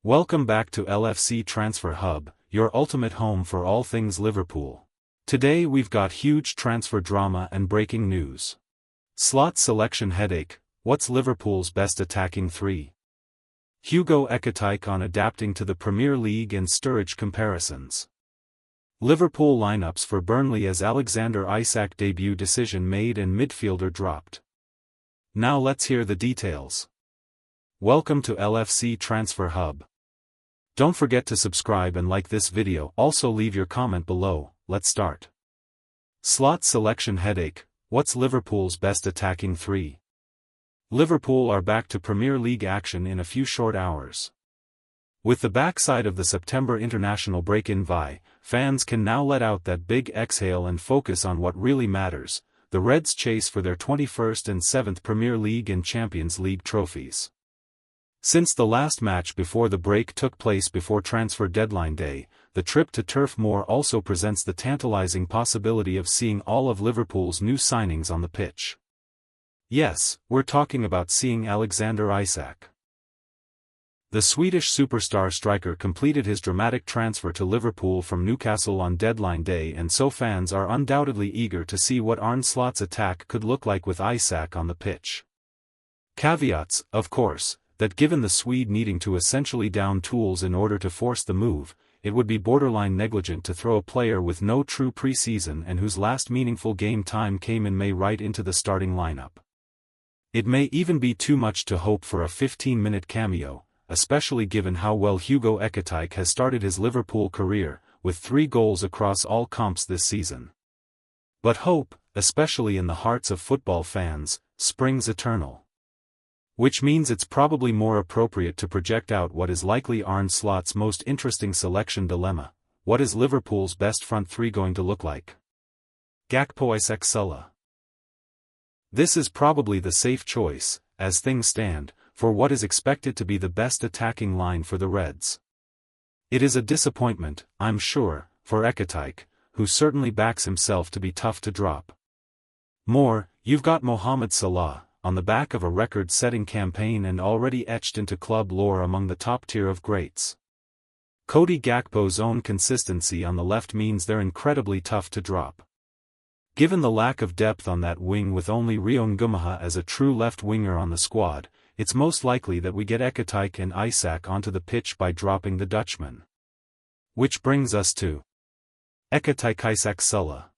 Welcome back to LFC Transfer Hub, your ultimate home for all things Liverpool. Today we've got huge transfer drama and breaking news. Slot selection headache, what's Liverpool's best attacking three? Hugo Ekitike on adapting to the Premier League and Sturridge comparisons. Liverpool lineups for Burnley as Alexander Isak debut decision made and midfielder dropped. Now let's hear the details. Welcome to LFC Transfer Hub. Don't forget to subscribe and like this video. Also leave your comment below. Let's start. Slot selection headache, what's Liverpool's best attacking three? Liverpool are back to Premier League action in a few short hours. With the backside of the September international break-in bye, fans can now let out that big exhale and focus on what really matters, the Reds' chase for their 21st and 7th Premier League and Champions League trophies. Since the last match before the break took place before transfer deadline day, the trip to Turf Moor also presents the tantalizing possibility of seeing all of Liverpool's new signings on the pitch. Yes, we're talking about seeing Alexander Isak. The Swedish superstar striker completed his dramatic transfer to Liverpool from Newcastle on deadline day, and so fans are undoubtedly eager to see what Arne Slot's attack could look like with Isak on the pitch. Caveats, of course, that given the Swede needing to essentially down tools in order to force the move, it would be borderline negligent to throw a player with no true preseason and whose last meaningful game time came in May right into the starting lineup. It may even be too much to hope for a 15-minute cameo, especially given how well Hugo Ekitike has started his Liverpool career, with 3 goals across all comps this season. But hope, especially in the hearts of football fans, springs eternal. Which means it's probably more appropriate to project out what is likely Arne Slot's most interesting selection dilemma. What is Liverpool's best front three going to look like? Gakpo, Isak, Salah. This is probably the safe choice, as things stand, for what is expected to be the best attacking line for the Reds. It is a disappointment, I'm sure, for Ekitike, who certainly backs himself to be tough to drop. More, you've got Mohamed Salah, on the back of a record-setting campaign and already etched into club lore among the top tier of greats. Cody Gakpo's own consistency on the left means they're incredibly tough to drop. Given the lack of depth on that wing with only Rio Ngumaha as a true left winger on the squad, it's most likely that we get Ekitike and Isak onto the pitch by dropping the Dutchman. Which brings us to Ekitike, Isak, Salah.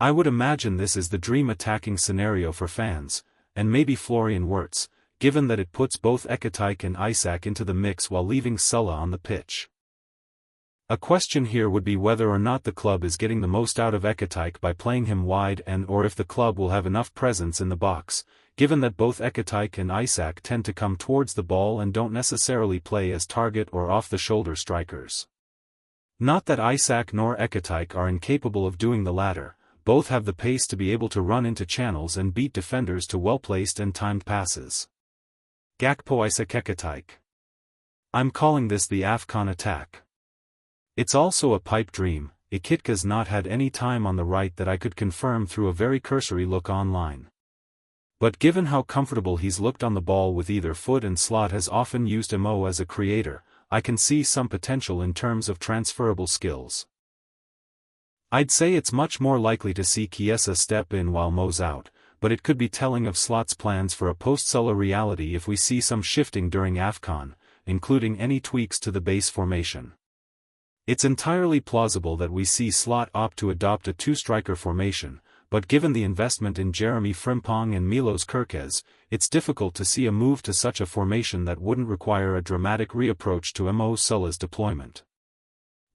I would imagine this is the dream attacking scenario for fans, and maybe Florian Wirtz, given that it puts both Ekitike and Isak into the mix while leaving Salah on the pitch. A question here would be whether or not the club is getting the most out of Ekitike by playing him wide or if the club will have enough presence in the box, given that both Ekitike and Isak tend to come towards the ball and don't necessarily play as target or off-the-shoulder strikers. Not that Isak nor Ekitike are incapable of doing the latter. Both have the pace to be able to run into channels and beat defenders to well-placed and timed passes. Gakpo, Isak, Ekitike. I'm calling this the AFCON attack. It's also a pipe dream. Ekitike's not had any time on the right that I could confirm through a very cursory look online. But given how comfortable he's looked on the ball with either foot and Slot has often used Mo as a creator, I can see some potential in terms of transferable skills. I'd say it's much more likely to see Chiesa step in while Mo's out, but it could be telling of Slot's plans for a post-Salah reality if we see some shifting during AFCON, including any tweaks to the base formation. It's entirely plausible that we see Slot opt to adopt a 2-striker formation, but given the investment in Jeremy Frimpong and Milos Kerkez, it's difficult to see a move to such a formation that wouldn't require a dramatic reapproach to Mo Salah's deployment.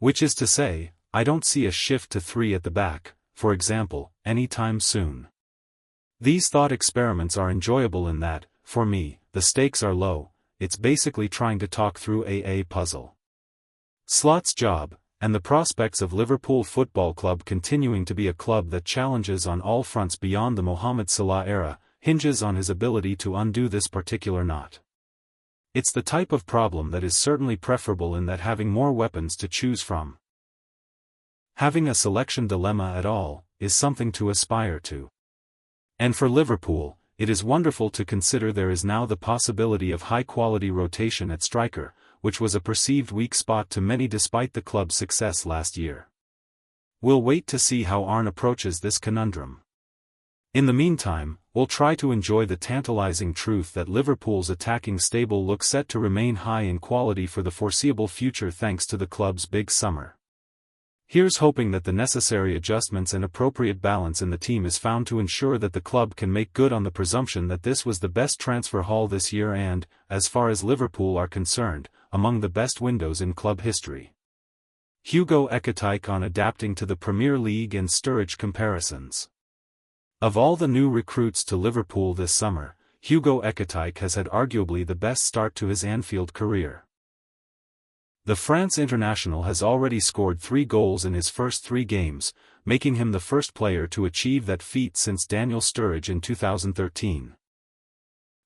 Which is to say, I don't see a shift to 3 at the back, for example, anytime soon. These thought experiments are enjoyable in that, for me, the stakes are low. It's basically trying to talk through a puzzle. Slot's job, and the prospects of Liverpool Football Club continuing to be a club that challenges on all fronts beyond the Mohamed Salah era, hinges on his ability to undo this particular knot. It's the type of problem that is certainly preferable in that having more weapons to choose from. Having a selection dilemma at all, is something to aspire to. And for Liverpool, it is wonderful to consider there is now the possibility of high-quality rotation at striker, which was a perceived weak spot to many despite the club's success last year. We'll wait to see how Arne approaches this conundrum. In the meantime, we'll try to enjoy the tantalizing truth that Liverpool's attacking stable looks set to remain high in quality for the foreseeable future thanks to the club's big summer. Here's hoping that the necessary adjustments and appropriate balance in the team is found to ensure that the club can make good on the presumption that this was the best transfer haul this year and, as far as Liverpool are concerned, among the best windows in club history. Hugo Ekitike on adapting to the Premier League and Sturridge comparisons. Of all the new recruits to Liverpool this summer, Hugo Ekitike has had arguably the best start to his Anfield career. The France international has already scored 3 goals in his first 3 games, making him the first player to achieve that feat since Daniel Sturridge in 2013.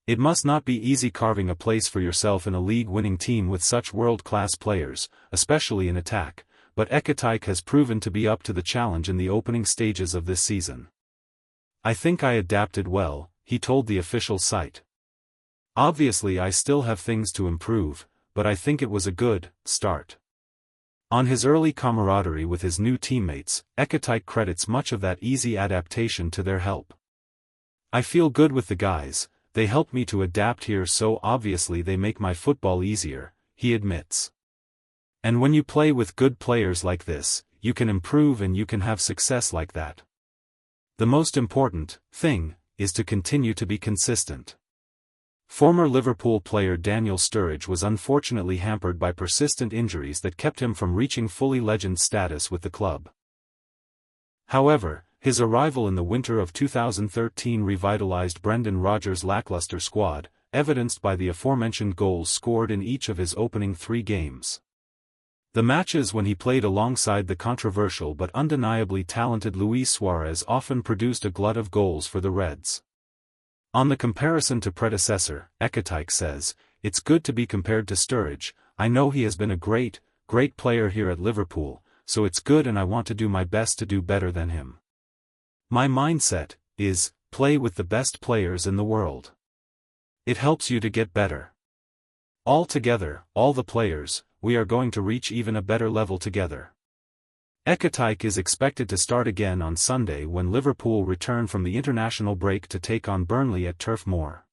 It must not be easy carving a place for yourself in a league-winning team with such world-class players, especially in attack, but Ekitike has proven to be up to the challenge in the opening stages of this season. "I think I adapted well," he told the official site. "Obviously I still have things to improve, but I think it was a good start." On his early camaraderie with his new teammates, Ekitike credits much of that easy adaptation to their help. "I feel good with the guys, they help me to adapt here, so obviously they make my football easier," he admits. And when you play with good players like this, you can improve and you can have success like that. The most important thing is to continue to be consistent. Former Liverpool player Daniel Sturridge was unfortunately hampered by persistent injuries that kept him from reaching fully legend status with the club. However, his arrival in the winter of 2013 revitalized Brendan Rodgers' lackluster squad, evidenced by the aforementioned goals scored in each of his opening 3 games. The matches when he played alongside the controversial but undeniably talented Luis Suarez often produced a glut of goals for the Reds. On the comparison to predecessor, Ekitike says, "It's good to be compared to Sturridge. I know he has been a great player here at Liverpool, so it's good and I want to do my best to do better than him. My mindset is, play with the best players in the world. It helps you to get better. All together, all the players, we are going to reach even a better level together." Ekitike is expected to start again on Sunday when Liverpool return from the international break to take on Burnley at Turf Moor.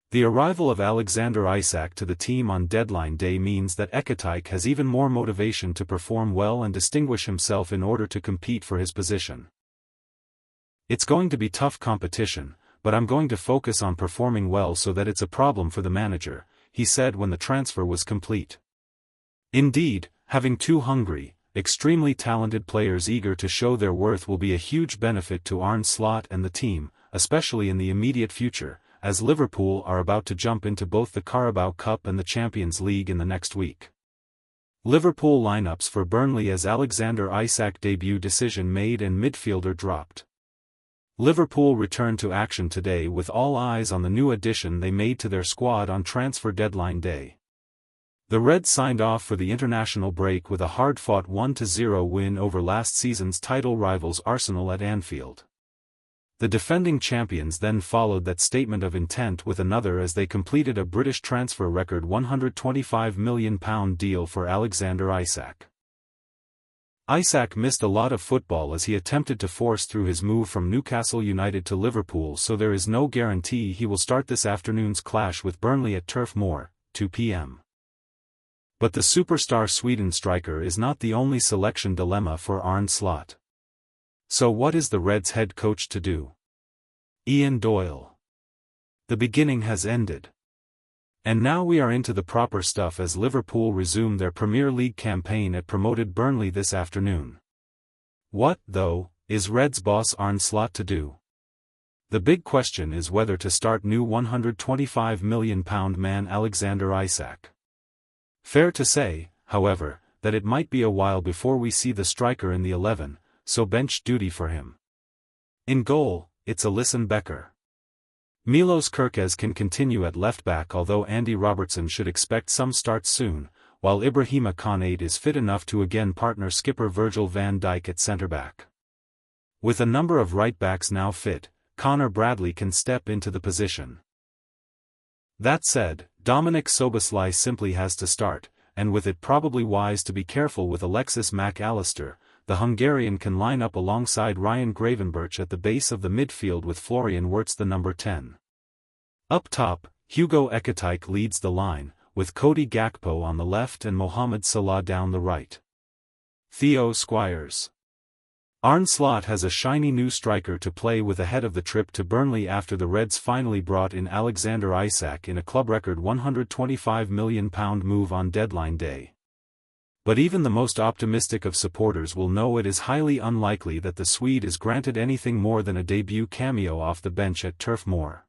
The arrival of Alexander Isak to the team on deadline day means that Ekitike has even more motivation to perform well and distinguish himself in order to compete for his position. "It's going to be tough competition, but I'm going to focus on performing well so that it's a problem for the manager," he said when the transfer was complete. Indeed, having 2 hungry, extremely talented players eager to show their worth will be a huge benefit to Arne Slot and the team, especially in the immediate future, as Liverpool are about to jump into both the Carabao Cup and the Champions League in the next week. Liverpool lineups for Burnley as Alexander Isak debut decision made and midfielder dropped. Liverpool returned to action today with all eyes on the new addition they made to their squad on transfer deadline day. The Reds signed off for the international break with a hard-fought 1-0 win over last season's title rivals Arsenal at Anfield. The defending champions then followed that statement of intent with another as they completed a British transfer record £125 million deal for Alexander Isak. Isak missed a lot of football as he attempted to force through his move from Newcastle United to Liverpool, so there is no guarantee he will start this afternoon's clash with Burnley at Turf Moor, 2 p.m. But the superstar Sweden striker is not the only selection dilemma for Arne Slot. So what is the Reds head coach to do? Ian Doyle. The beginning has ended. And now we are into the proper stuff as Liverpool resume their Premier League campaign at promoted Burnley this afternoon. What, though, is Reds boss Arne Slot to do? The big question is whether to start new £125 million man Alexander Isak. Fair to say, however, that it might be a while before we see the striker in the 11, so bench duty for him. In goal, it's Alisson Becker. Milos Kerkez can continue at left-back, although Andy Robertson should expect some starts soon, while Ibrahima Konate is fit enough to again partner skipper Virgil van Dijk at centre-back. With a number of right-backs now fit, Connor Bradley can step into the position. That said, Dominik Szoboszlai simply has to start, and with it probably wise to be careful with Alexis Mac Allister, the Hungarian can line up alongside Ryan Gravenberch at the base of the midfield with Florian Wirtz the number 10. Up top, Hugo Ekitike leads the line, with Cody Gakpo on the left and Mohamed Salah down the right. Theo Squires. Arne Slot has a shiny new striker to play with ahead of the trip to Burnley after the Reds finally brought in Alexander Isak in a club record £125 million move on deadline day. But even the most optimistic of supporters will know it is highly unlikely that the Swede is granted anything more than a debut cameo off the bench at Turf Moor.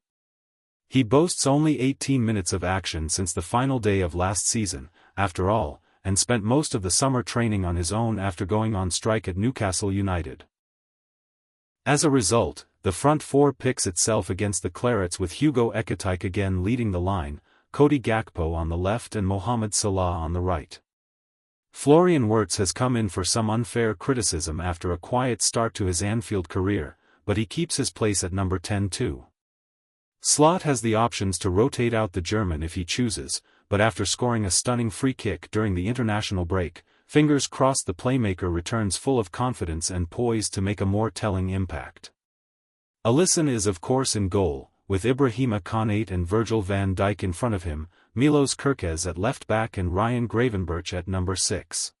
He boasts only 18 minutes of action since the final day of last season, after all, and spent most of the summer training on his own after going on strike at Newcastle United. As a result, the front four picks itself against the Clarets with Hugo Ekitike again leading the line, Cody Gakpo on the left and Mohamed Salah on the right. Florian Wirtz has come in for some unfair criticism after a quiet start to his Anfield career, but he keeps his place at number 10 too. Slot has the options to rotate out the German if he chooses, but after scoring a stunning free kick during the international break, fingers crossed the playmaker returns full of confidence and poised to make a more telling impact. Alisson is of course in goal, with Ibrahima Konate and Virgil van Dijk in front of him, Milos Kerkez at left back and Ryan Gravenberch at number 6.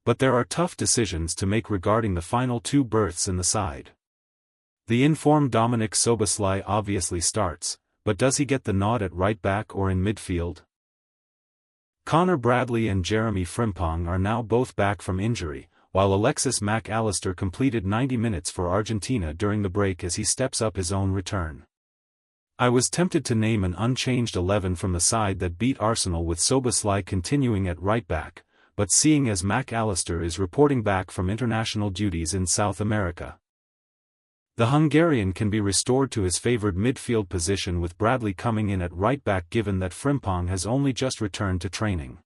But there are tough decisions to make regarding the final two berths in the side. The informed Dominik Szoboszlai obviously starts, but does he get the nod at right back or in midfield? Connor Bradley and Jeremy Frimpong are now both back from injury, while Alexis Mac Allister completed 90 minutes for Argentina during the break as he steps up his own return. I was tempted to name an unchanged 11 from the side that beat Arsenal with Szoboszlai continuing at right back, but seeing as Mac Allister is reporting back from international duties in South America, the Hungarian can be restored to his favored midfield position with Bradley coming in at right back given that Frimpong has only just returned to training.